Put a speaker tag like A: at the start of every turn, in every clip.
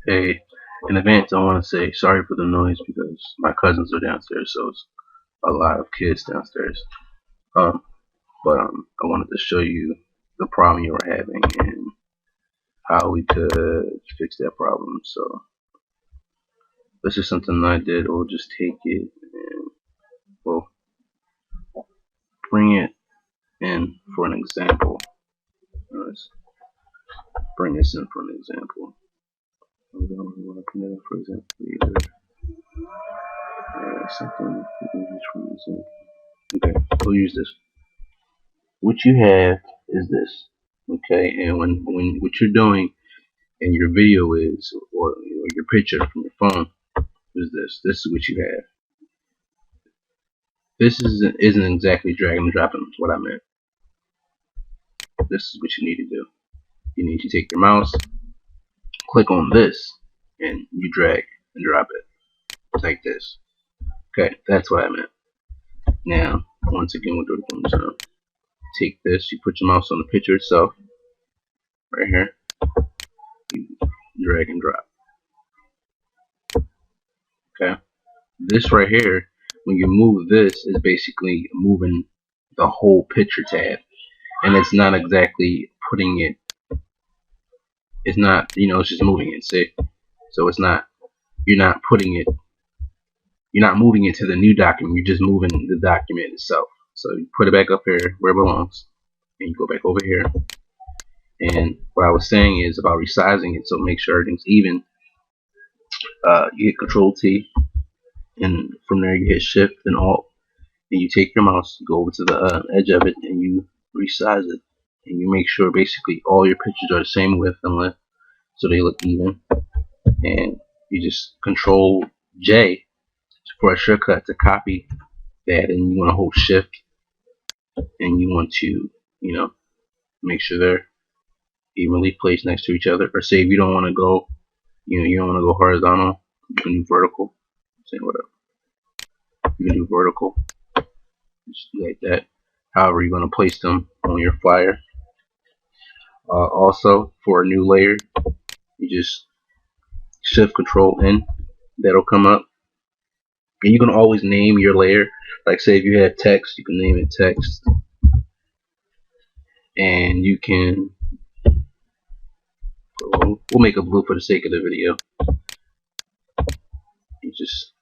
A: Hey, in advance, I want to say sorry for the noise because my cousins are downstairs, so it's a lot of kids downstairs. Um, but I wanted to show you the problem you were having and how we could fix that problem. So this is something I did. We'll just take it and we'll bring it in for an example. Let's bring this in for an example. We don't want to bring it in for example either. Something we can use for an example. Okay, we'll use this. What you have is this, okay? And when what you're doing and your video is, or your picture from your phone is this. This is what you have. This isn't exactly drag and dropping what I meant. This is what you need to do. You need to take your mouse, click on this, and you drag and drop it like this. Okay, that's what I meant. Now, once again, we'll do it one time. Take this, you put your mouse on the picture itself, right here. You drag and drop. Okay. This right here, when you move this, is basically moving the whole picture tab, and it's not exactly putting it. It's not, it's just moving it. See, so it's not. You're not putting it. You're not moving it to the new document. You're just moving the document itself. So you put it back up here where it belongs, and you go back over here. And what I was saying is about resizing it, so make sure everything's even. You hit Control T, and from there you hit Shift and Alt. And you take your mouse, you go over to the edge of it, and you resize it, and you make sure basically all your pictures are the same width and length, so they look even. And you just Control J for a shortcut to copy that, and you want to hold Shift, and you want to, make sure they're evenly placed next to each other. Or say if you don't want to go, you don't want to go horizontal, you can do vertical. Say whatever. You can do vertical. Just like that. However you're going to place them on your flyer. Also, for a new layer, you just Shift Control N. That'll come up, and you can always name your layer. Like say if you have text, you can name it text, and you can. We'll make a blue for the sake of the video. You just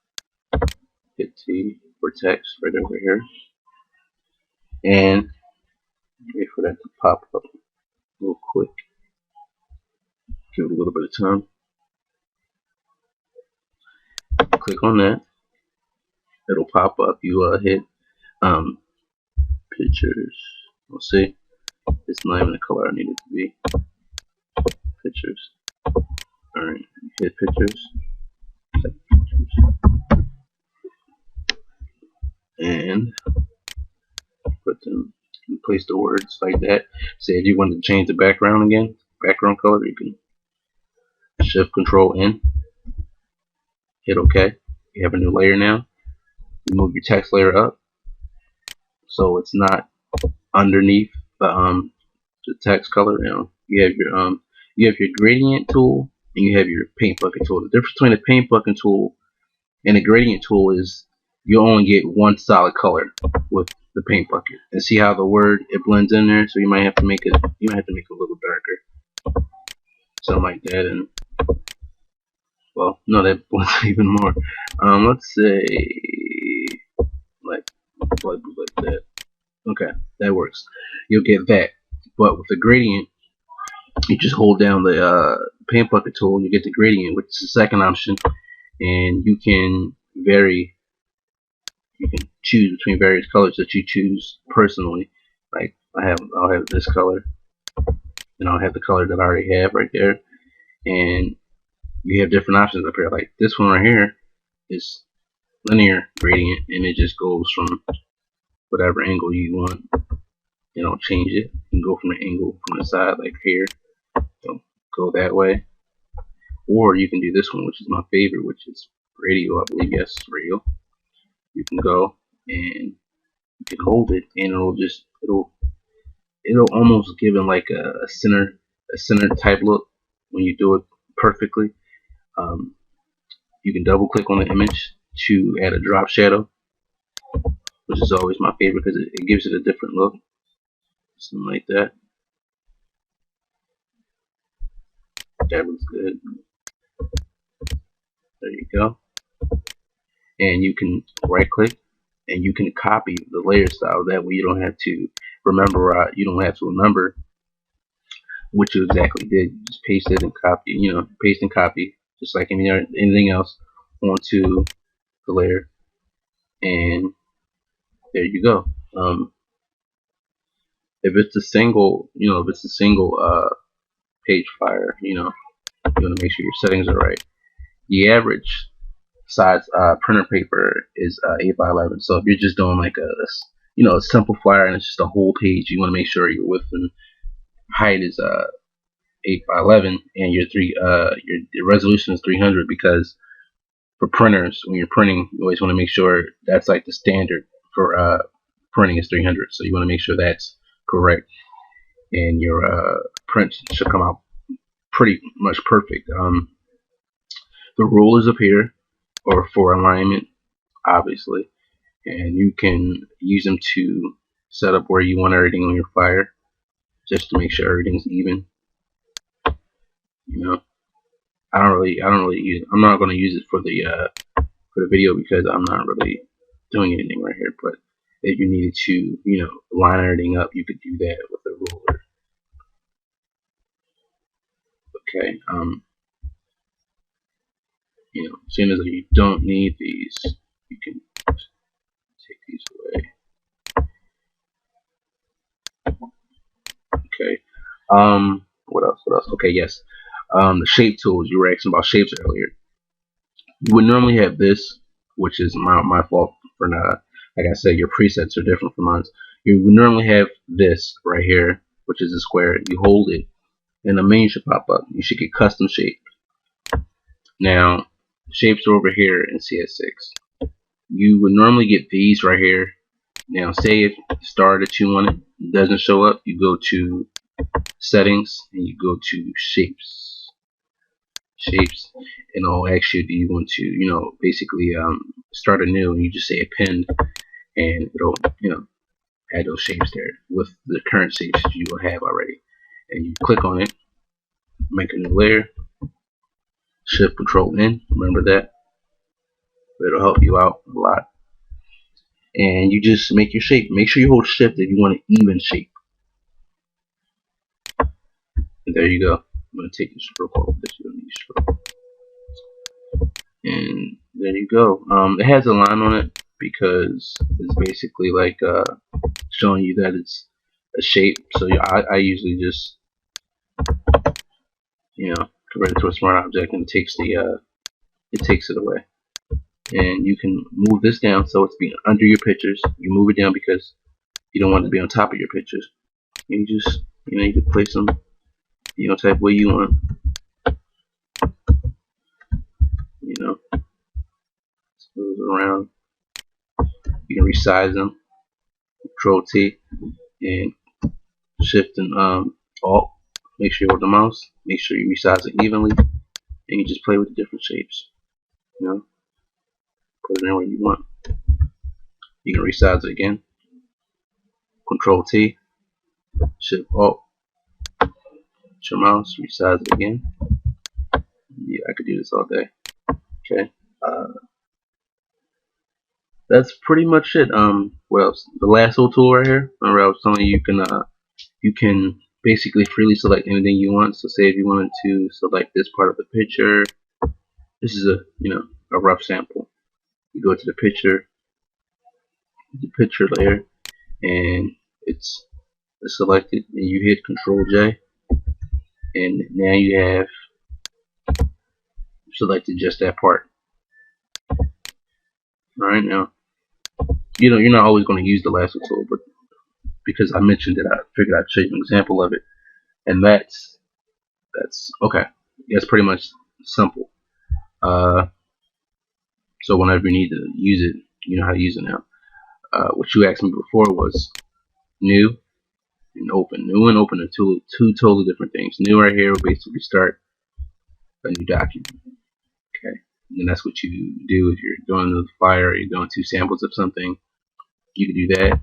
A: hit T for text right over here, and wait for that to pop up real quick. Give it a little bit of time. Click on that. It'll pop up. You hit pictures. We'll see. It's not even the color I need it to be. Pictures. Alright, hit pictures. And put them, place the words like that. Say if you want to change the background again, background color, you can Shift Control N. Hit OK. You have a new layer now. You move your text layer up, so it's not underneath the text color. You have your gradient tool and you have your paint bucket tool. The difference between the paint bucket tool and the gradient tool is you only get one solid color with the paint bucket. And see how the word it blends in there. So you might have to make it. You might have to make it a little darker, something like that. And well, no, that blends even more. Let's say like that. Okay, that works. You'll get that. But with the gradient, you just hold down the paint bucket tool. You get the gradient, which is the second option, and you can vary. You can choose between various colors that you choose personally. Like I'll have this color, and I'll have the color that I already have right there. And you have different options up here. Like this one right here is linear gradient, and it just goes from whatever angle you want. Change it. You can go from the angle from the side, like here. So go that way. Or you can do this one, which is my favorite, which is radio. I believe yes, radio. You can go and you can hold it, and it'll almost give it like a center type look when you do it perfectly. You can double click on the image to add a drop shadow, which is always my favorite because it gives it a different look. Something like that. That looks good. There you go. And you can right click and you can copy the layer style. That way you don't have to remember. You don't have to remember what you exactly did. You just paste it and copy. Paste and copy, just like anything else, onto the layer, and there you go. If it's a single, page flyer, you want to make sure your settings are right. The average size printer paper is 8 by 11. So if you're just doing like a simple flyer and it's just a whole page, you want to make sure your width and height is 8 by 11, and your resolution is 300, because for printers, when you're printing, you always want to make sure that's like the standard for printing is 300. So you want to make sure that's correct, and your print should come out pretty much perfect. The rulers appear, or for alignment, obviously, and you can use them to set up where you want everything on your flyer, just to make sure everything's even. I don't really use it. I'm not going to use it for the video because I'm not really doing anything right here. But if you needed to, line everything up, you could do that with a ruler. Okay. As soon as you don't need these, you can take these away. Okay. What else? Okay, yes. The shape tools. You were asking about shapes earlier. You would normally have this, which is my fault for not. Like I said, your presets are different from mine. You would normally have this right here, which is a square. You hold it, and a menu should pop up. You should get custom shape. Now, shapes are over here in CS6. You would normally get these right here. Now, say if the star that you wanted doesn't show up, you go to settings and you go to shapes, and it'll ask you, do you want to, basically start anew, and you just say append, and it'll, add those shapes there with the current shapes that you will have already. And you click on it, make a new layer, Shift Control N, remember that. It'll help you out a lot. And you just make your shape. Make sure you hold Shift if you want an even shape. And there you go. I'm going to take the stroke off because you don't need stroke. And there you go. It has a line on it because it's basically like showing you that it's a shape. So I usually just convert it to a smart object, and it takes it away. And you can move this down so it's being under your pictures. You move it down because you don't want it to be on top of your pictures. And you just you can place them type way you want. Move it around. You can resize them. Control T and Shift and Alt. Make sure you hold the mouse. Make sure you resize it evenly, and you just play with the different shapes. Put it in where you want. You can resize it again. Control T, Shift Alt, your mouse, resize it again. Yeah, I could do this all day. Okay. That's pretty much it. What else? The lasso tool right here. Remember I was telling you you can basically freely select anything you want. So say if you wanted to select this part of the picture, this is a rough sample. You go to the picture layer, and it's selected, and you hit Control J, and now you have selected just that part. Alright, now you're not always going to use the lasso tool, but because I mentioned it, I figured I'd show you an example of it. And that's okay. That's pretty much simple. So whenever you need to use it, you know how to use it now. What you asked me before was new and open. New and open are two totally different things. New right here will basically start a new document. And that's what you do if you're doing the file or you're doing two samples of something. You can do that.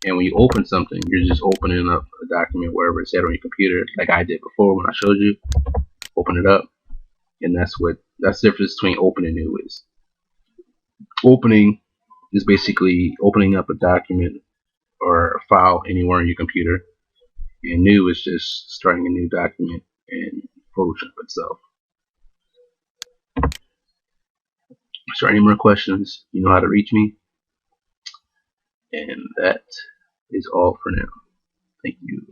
A: And when you open something, you're just opening up a document wherever it's at on your computer, like I did before when I showed you. Open it up, and that's the difference between open and new is. Opening is basically opening up a document or a file anywhere on your computer, and new is just starting a new document in Photoshop itself. Is there any more questions? You know how to reach me, and that is all for now. Thank you.